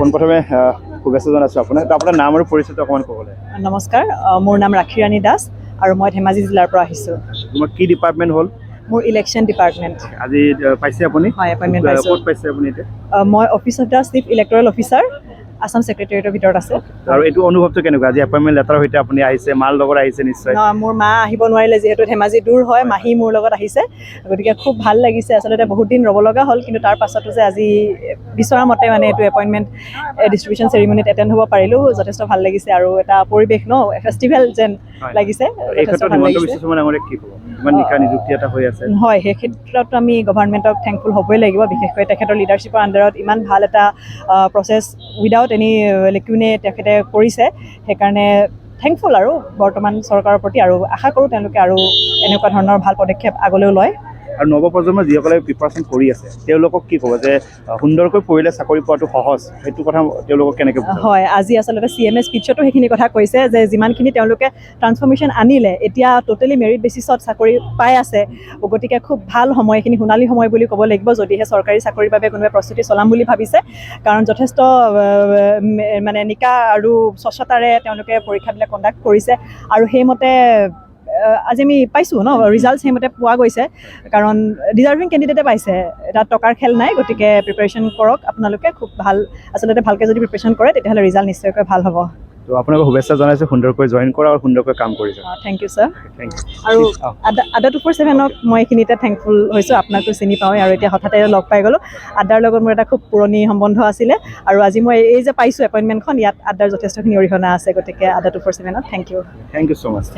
পোনপ্ৰথমে শুভেচ্ছা জনাইছোঁ আপোনাক। আপোনাৰ নাম আৰু পৰিচয়টো অকণমান ক'বলৈ। নমস্কাৰ, মোৰ নাম ৰাখীৰাণী দাস আৰু মই ধেমাজি জিলাৰ পৰা আহিছোঁ। তোমাৰ কি ডিপাৰ্টমেণ্ট হ'ল? মোৰ ইলেকশ্যন ডিপাৰ্টমেণ্ট। আজি পাইছে আপুনি? হয়, এপইণ্টমেণ্ট পাইছোঁ। ক'ত পাইছে আপুনি এতিয়া? মই office of the chief electoral officer, Assam ছেক্ৰেটেৰিয়েটৰ ভিতৰত আছে। আৰু এইটো অনুভৱটো কেনেকুৱা? আজি এপইণ্টমেণ্ট লেটাৰৰ সৈতে আপুনি আহিছে, মাৰ লগত আহিছে নিশ্চয়। মোৰ মা আহিব নোৱাৰিলে, যিহেতু ধেমাজি দূৰ হয়, মাহী মোৰ লগত আহিছে, গতিকে খুব ভাল লাগিছে। আচলতে বহুত দিন ৰ'ব লগা হ'ল, কিন্তু তাৰ পাছতো যে আজি বিচৰা মতে মানে এইটো এপইণ্টমেণ্ট ডিষ্ট্ৰিবিউশ্যন চেৰিমনিত এটেণ্ড হ'ব পাৰিলোঁ, যথেষ্ট ভাল লাগিছে। আৰু এটা পৰিৱেশ ফেষ্টিভেল যেন লাগিছে, যথেষ্ট ভাল লাগিছে। নিযুক্তি এটা হৈ আছে। হয়, সেই ক্ষেত্ৰত আমি গভৰ্ণমেণ্টক থেংকফুল হ'বই লাগিব, বিশেষকৈ তেখেতৰ লিডাৰশ্বিপৰ আণ্ডাৰত ইমান ভাল এটা প্ৰচেছ উইদাউট এনি লেকুনে তেখেতে কৰিছে। সেইকাৰণে থেংকফুল আৰু বৰ্তমান চৰকাৰৰ প্ৰতি, আৰু আশা কৰোঁ তেওঁলোকে আৰু এনেকুৱা ধৰণৰ ভাল পদক্ষেপ আগলৈও লয়। আৰু নৱপ্ৰজন্মৰ যিসকলে প্ৰিপাৰেশ্যন কৰি আছে তেওঁলোকক কি ক'ব যে সুন্দৰকৈ পঢ়িলে চাকৰি পোৱাটো সহজ, সেইটো কথা তেওঁলোকক কেনেকৈ বুজাব? হয়, আজি আচলতে CMA স্পীচতো সেইখিনি কথা কৈছে যে যিমানখিনি তেওঁলোকে ট্ৰান্সফৰ্মেশ্যন আনিলে, এতিয়া টোটেলি মেৰিট বেচিছত চাকৰি পাই আছে। গতিকে খুব ভাল সময়, এইখিনি সোণালী সময় বুলি ক'ব লাগিব, যদিহে চৰকাৰী চাকৰিৰ বাবে কোনোবাই প্ৰস্তুতি চলাম বুলি ভাবিছে। কাৰণ যথেষ্ট মানে নিকা আৰু স্বচ্ছতাৰে তেওঁলোকে পৰীক্ষাবিলাক কণ্ডাক্ট কৰিছে, আৰু সেইমতে আজি আমি পাইছোঁ ৰিজাল্ট সেইমতে পোৱা গৈছে। কাৰণ ডিজাৰ্ভিং কেণ্ডিডেটে পাইছে, তাত টকাৰ খেল নাই। গতিকে প্ৰিপেৰেশ্যন কৰক আপোনালোকে, খুব ভাল। আচলতে ভালকৈ যদি প্ৰিপেৰেশ্যন কৰে তেতিয়াহ'লে ৰিজাল্ট নিশ্চয়কৈ ভাল হ'ব। তো আপোনালোকক শুভেচ্ছা জনাইছোঁ, সুন্দৰকৈ জইন কৰা আৰু সুন্দৰকৈ কাম কৰিছে। Thank you sir. Thank you. আৰু আড্ডা 247ক মই এইখিনিতে থেংকফুল হৈছোঁ। আপোনাকতো চিনি পাওঁৱেই, আৰু এতিয়া হঠাতে লগ পাই গ'লোঁ। আড্ডাৰ লগত মোৰ এটা খুব পুৰণি সম্বন্ধ আছিলে, আৰু আজি মই এই যে পাইছোঁ এপইণ্টমেণ্টখন, ইয়াত আড্ডাৰ যথেষ্টখিনি অৰিহণা আছে। গতিকে আড্ডা 247ক thank you. Thank you so' much.